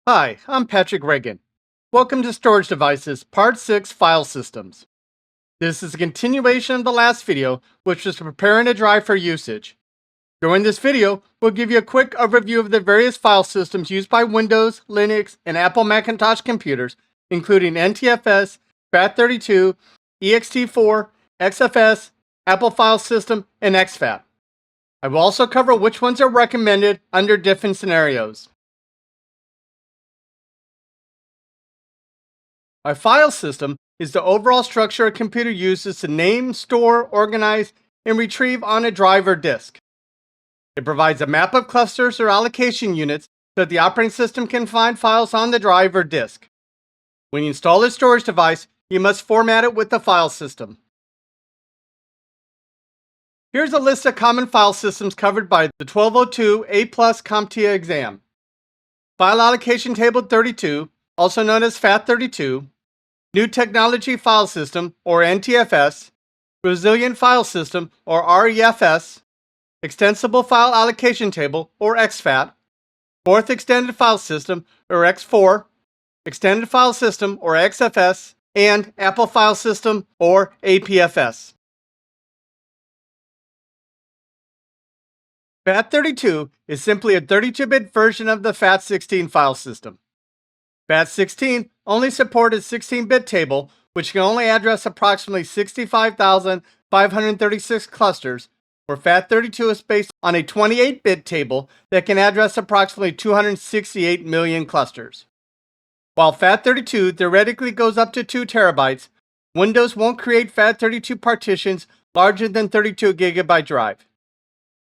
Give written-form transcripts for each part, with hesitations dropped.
Hi, I'm Patrick Reagan. Welcome to Storage Devices, Part 6, File Systems. This is a continuation of the last video, which was preparing a drive for usage. During this video, we'll give you a quick overview of the various file systems used by Windows, Linux, and Apple Macintosh computers, including NTFS, FAT32, ext4, XFS, Apple File System, and ExFat. I will also cover which ones are recommended under different scenarios. A file system is the overall structure a computer uses to name, store, organize, and retrieve on a drive or disk. It provides a map of clusters or allocation units so that the operating system can find files on the drive or disk. When you install a storage device, you must format it with the file system. Here's a list of common file systems covered by the 1202 A+ CompTIA exam. File Allocation Table 32, also known as FAT32, New Technology File System, or NTFS, Resilient File System, or REFS, Extensible File Allocation Table, or ExFat, Fourth Extended File System, or X4, Extended File System, or XFS, and Apple File System, or APFS. FAT32 is simply a 32-bit version of the FAT16 file system. FAT16 only supported 16-bit table, which can only address approximately 65,536 clusters, where FAT32 is based on a 28-bit table that can address approximately 268 million clusters. While FAT32 theoretically goes up to 2 terabytes, Windows won't create FAT32 partitions larger than 32 gigabyte drive.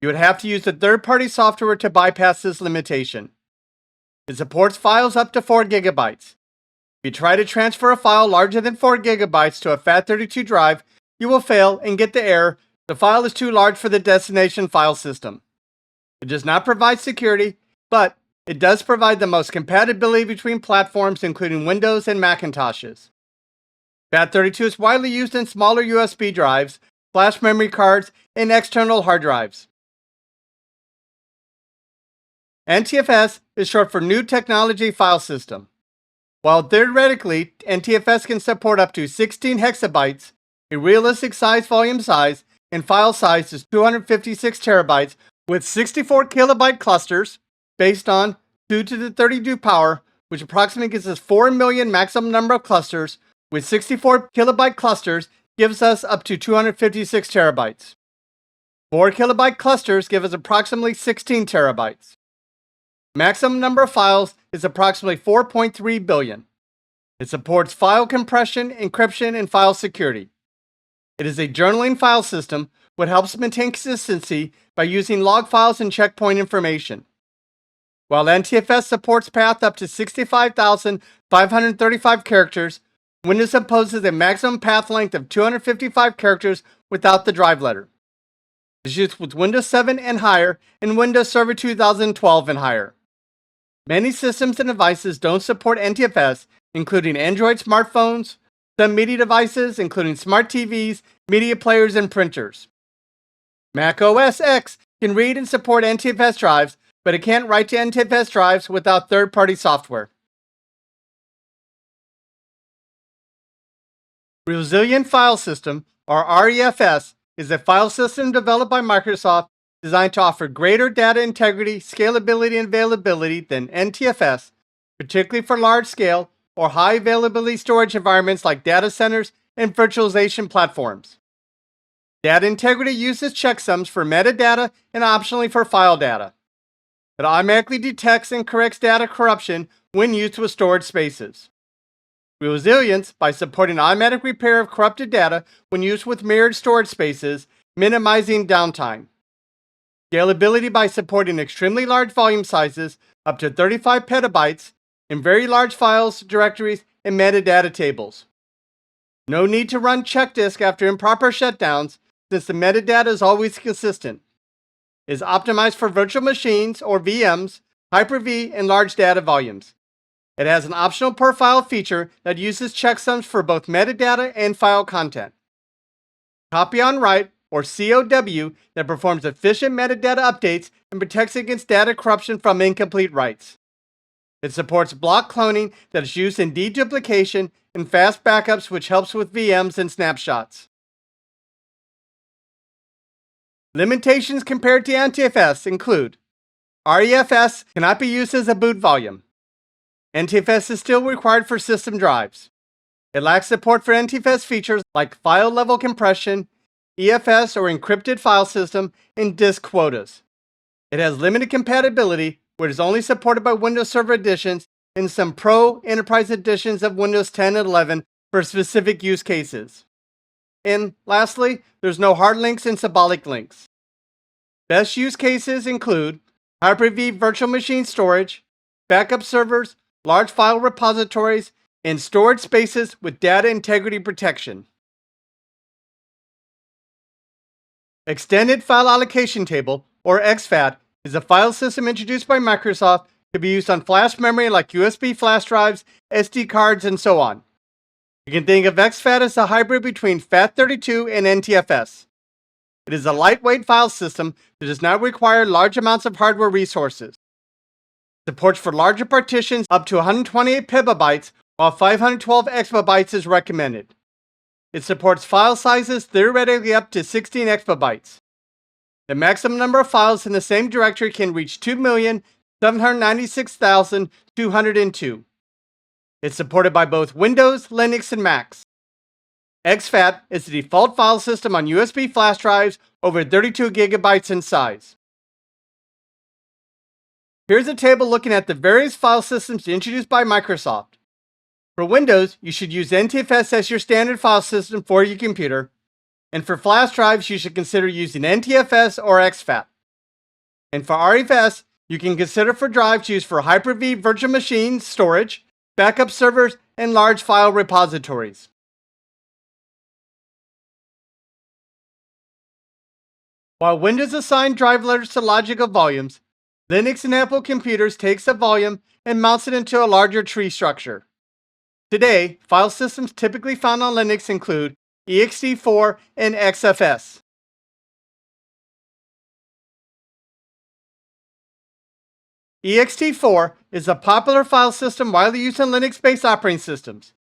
You would have to use a third-party software to bypass this limitation. It supports files up to 4 gigabytes. If you try to transfer a file larger than 4 gigabytes to a FAT32 drive, you will fail and get the error, the file is too large for the destination file system. It does not provide security, but it does provide the most compatibility between platforms including Windows and Macintoshes. FAT32 is widely used in smaller USB drives, flash memory cards, and external hard drives. NTFS is short for New Technology File System. While theoretically, NTFS can support up to 16 hexabytes, a realistic volume size, and file size is 256 terabytes with 64 kilobyte clusters based on 2 to the 32 power, which approximately gives us 4 million maximum number of clusters, with 64 kilobyte clusters gives us up to 256 terabytes. 4 kilobyte clusters give us approximately 16 terabytes. Maximum number of files is approximately 4.3 billion. It supports file compression, encryption, and file security. It is a journaling file system which helps maintain consistency by using log files and checkpoint information. While NTFS supports path up to 65,535 characters, Windows imposes a maximum path length of 255 characters without the drive letter. It is used with Windows 7 and higher and Windows Server 2012 and higher. Many systems and devices don't support NTFS, including Android smartphones, some media devices, including smart TVs, media players, and printers. Mac OS X can read and support NTFS drives, but it can't write to NTFS drives without third-party software. Resilient File System, or REFS, is a file system developed by Microsoft designed to offer greater data integrity, scalability, and availability than NTFS, particularly for large-scale or high-availability storage environments like data centers and virtualization platforms. Data integrity uses checksums for metadata and optionally for file data. It automatically detects and corrects data corruption when used with storage spaces. Resilience by supporting automatic repair of corrupted data when used with mirrored storage spaces, minimizing downtime. Scalability by supporting extremely large volume sizes, up to 35 petabytes, in very large files, directories, and metadata tables. No need to run check disk after improper shutdowns, since the metadata is always consistent. It is optimized for virtual machines, or VMs, Hyper-V, and large data volumes. It has an optional per file feature that uses checksums for both metadata and file content. Copy on write, or COW, that performs efficient metadata updates and protects against data corruption from incomplete writes. It supports block cloning that is used in deduplication and fast backups, which helps with VMs and snapshots. Limitations compared to NTFS include REFS cannot be used as a boot volume. NTFS is still required for system drives. It lacks support for NTFS features like file level compression, EFS or encrypted file system, and disk quotas. It has limited compatibility, where it is only supported by Windows Server editions and some Pro Enterprise editions of Windows 10 and 11 for specific use cases. And lastly, there's no hard links and symbolic links. Best use cases include Hyper-V virtual machine storage, backup servers, large file repositories, and storage spaces with data integrity protection. Extended File Allocation Table, or ExFat, is a file system introduced by Microsoft to be used on flash memory like USB flash drives, SD cards, and so on. You can think of ExFat as a hybrid between FAT32 and NTFS. It is a lightweight file system that does not require large amounts of hardware resources. Supports for larger partitions up to 128 petabytes, while 512 exabytes is recommended. It supports file sizes theoretically up to 16 exabytes. The maximum number of files in the same directory can reach 2,796,202. It's supported by both Windows, Linux, and Macs. ExFat is the default file system on USB flash drives over 32 gigabytes in size. Here's a table looking at the various file systems introduced by Microsoft. For Windows, you should use NTFS as your standard file system for your computer, and for flash drives, you should consider using NTFS or ExFat. And for REFS, you can consider for drives used for Hyper-V virtual machine storage, backup servers, and large file repositories. While Windows assigns drive letters to logical volumes, Linux and Apple computers takes a volume and mounts it into a larger tree structure. Today, file systems typically found on Linux include ext4 and XFS. ext4 is a popular file system widely used on Linux-based operating systems.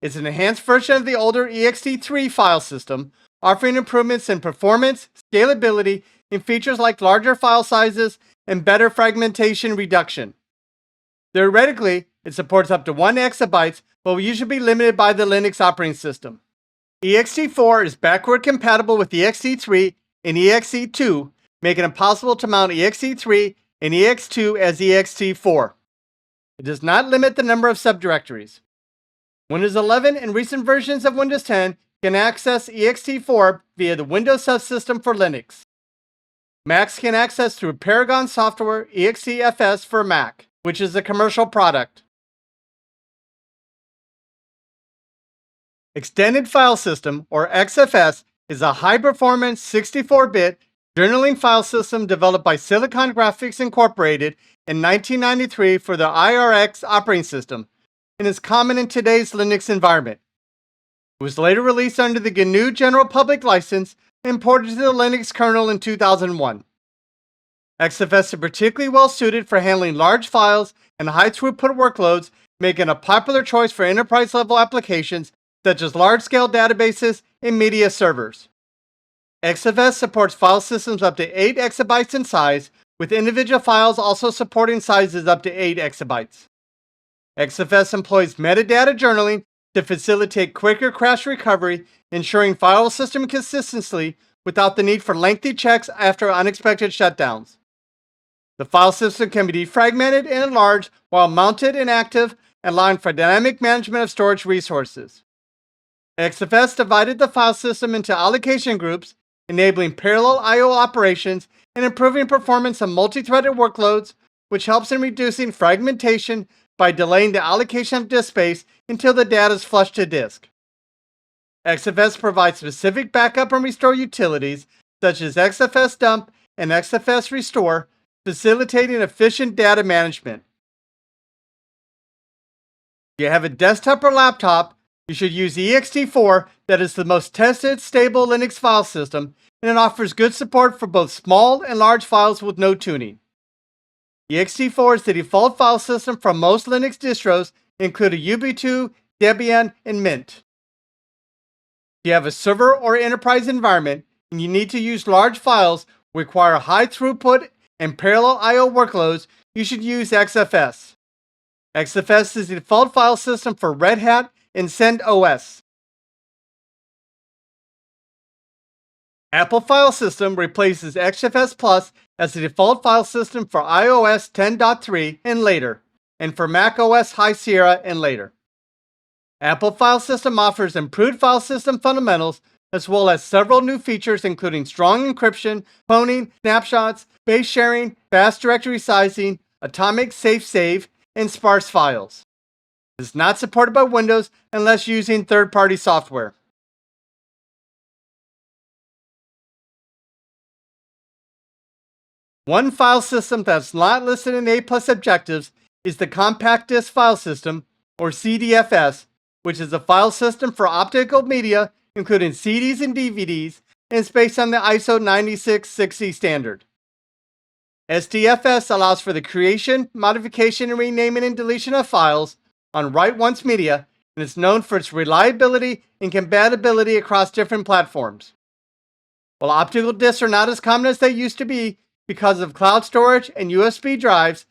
It's an enhanced version of the older ext3 file system, offering improvements in performance, scalability, and features like larger file sizes and better fragmentation reduction. Theoretically, it supports up to 1 exabyte, but will usually be limited by the Linux operating system. ext4 is backward compatible with ext3 and ext2, making it possible to mount ext3 and ext2 as ext4. It does not limit the number of subdirectories. Windows 11 and recent versions of Windows 10 can access ext4 via the Windows subsystem for Linux. Macs can access through Paragon Software NTFS for Mac, which is a commercial product. Extended File System, or XFS, is a high-performance 64-bit journaling file system developed by Silicon Graphics Incorporated in 1993 for the IRX operating system and is common in today's Linux environment. It was later released under the GNU General Public License and ported to the Linux kernel in 2001. XFS is particularly well suited for handling large files and high-throughput workloads, making it a popular choice for enterprise-level applications such as large-scale databases and media servers. XFS supports file systems up to 8 exabytes in size, with individual files also supporting sizes up to 8 exabytes. XFS employs metadata journaling to facilitate quicker crash recovery, ensuring file system consistency without the need for lengthy checks after unexpected shutdowns. The file system can be defragmented and enlarged while mounted and active, allowing for dynamic management of storage resources. XFS divided the file system into allocation groups, enabling parallel I/O operations and improving performance of multi-threaded workloads, which helps in reducing fragmentation by delaying the allocation of disk space until the data is flushed to disk. XFS provides specific backup and restore utilities, such as XFS dump and XFS restore, facilitating efficient data management. If you have a desktop or laptop, you should use ext4, that is the most tested, stable Linux file system, and it offers good support for both small and large files with no tuning. ext4 is the default file system for most Linux distros, including Ubuntu, Debian, and Mint. If you have a server or enterprise environment and you need to use large files, require high throughput and parallel I/O workloads, you should use XFS. XFS is the default file system for Red Hat and CentOS. Apple File System replaces XFS Plus as the default file system for iOS 10.3 and later, and for macOS High Sierra and later. Apple File System offers improved file system fundamentals as well as several new features including strong encryption, cloning, snapshots, base sharing, fast directory sizing, atomic safe save, and sparse files. It is not supported by Windows unless using third-party software. One file system that's not listed in A+ objectives is the Compact Disk File System, or CDFS, which is a file system for optical media, including CDs and DVDs, and is based on the ISO 9660 standard. SDFS allows for the creation, modification, and renaming and deletion of files on write-once media, and is known for its reliability and compatibility across different platforms. While optical disks are not as common as they used to be because of cloud storage and USB drives,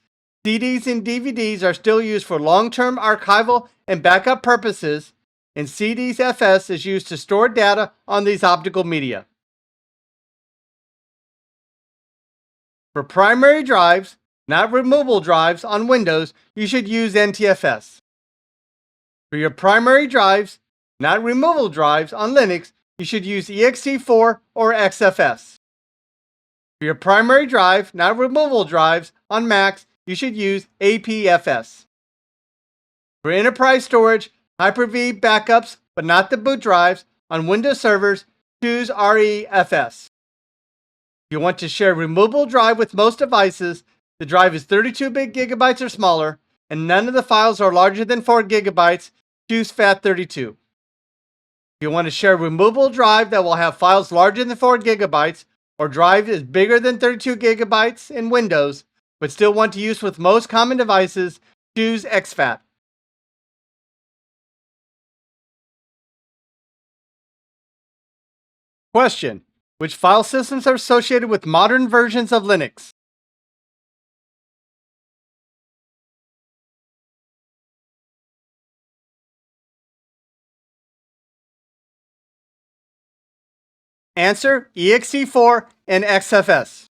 CDs and DVDs are still used for long-term archival and backup purposes, and CDFS is used to store data on these optical media. For primary drives, not removable drives on Windows, you should use NTFS. For your primary drives, not removable drives on Linux, you should use ext4 or XFS. For your primary drive, not removable drives on Macs, you should use APFS. For enterprise storage, Hyper-V backups, but not the boot drives, on Windows servers, choose REFS. If you want to share a removable drive with most devices, the drive is 32 gigabytes or smaller, and none of the files are larger than 4 gigabytes, choose FAT32. If you want to share a removable drive that will have files larger than 4 gigabytes, or drive is bigger than 32 gigabytes in Windows, but still want to use with most common devices, choose ExFat. Question: which file systems are associated with modern versions of Linux? Answer: ext4 and XFS.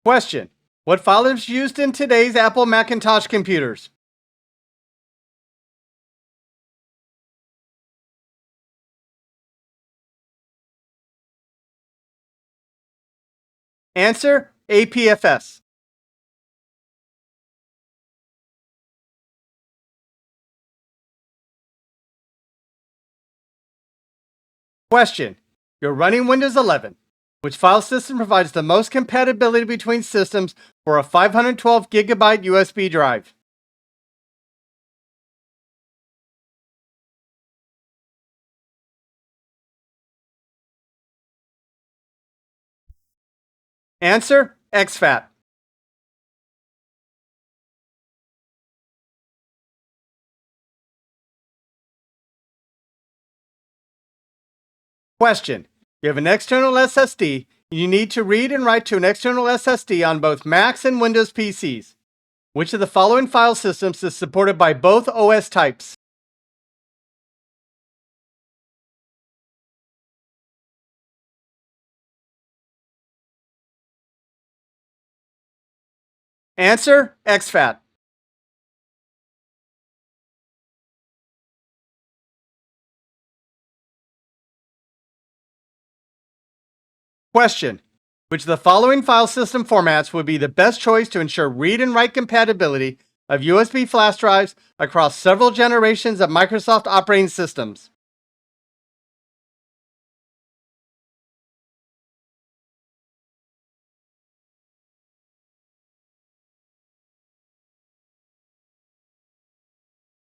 Question: what file is used in today's Apple Macintosh computers? Answer: APFS. Question: you're running Windows 11. Which file system provides the most compatibility between systems for a 512 gigabyte USB drive? Answer: ExFat. Question: you have an external SSD, and you need to read and write to an external SSD on both Macs and Windows PCs. Which of the following file systems is supported by both OS types? Answer: ExFat. Question: which of the following file system formats would be the best choice to ensure read and write compatibility of USB flash drives across several generations of Microsoft operating systems?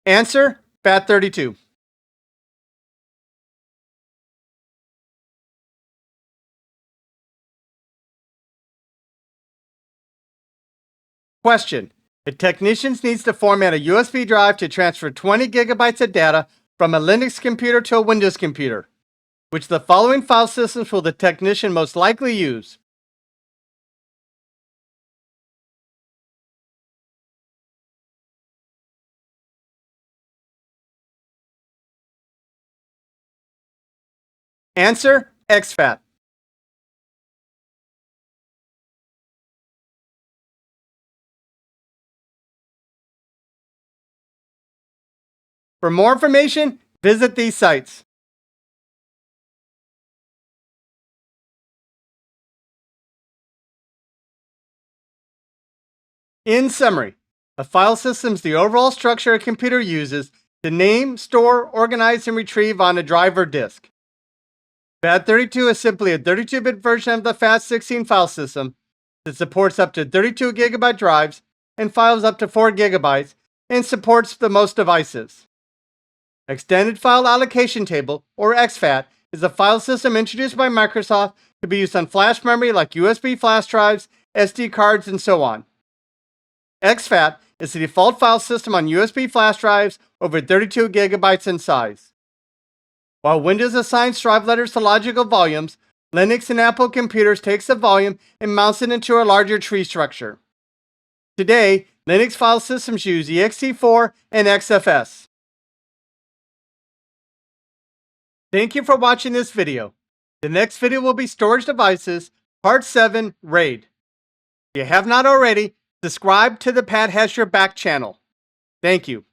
Answer: FAT32. Question. A technician needs to format a USB drive to transfer 20 gigabytes of data from a Linux computer to a Windows computer. Which of the following file systems will the technician most likely use? Answer: ExFat. For more information, visit these sites. In summary, a file system is the overall structure a computer uses to name, store, organize, and retrieve on a drive or disk. FAT32 is simply a 32-bit version of the FAT16 file system that supports up to 32 gigabyte drives and files up to 4 gigabytes and supports the most devices. Extended File Allocation Table, or ExFat, is a file system introduced by Microsoft to be used on flash memory like USB flash drives, SD cards, and so on. ExFat is the default file system on USB flash drives over 32 gigabytes in size. While Windows assigns drive letters to logical volumes, Linux and Apple computers takes the volume and mounts it into a larger tree structure. Today, Linux file systems use ext4 and NTFS. Thank you for watching this video. The next video will be Storage Devices, Part 7, RAID. If you have not already, subscribe to the Pat Has Your Back channel. Thank you.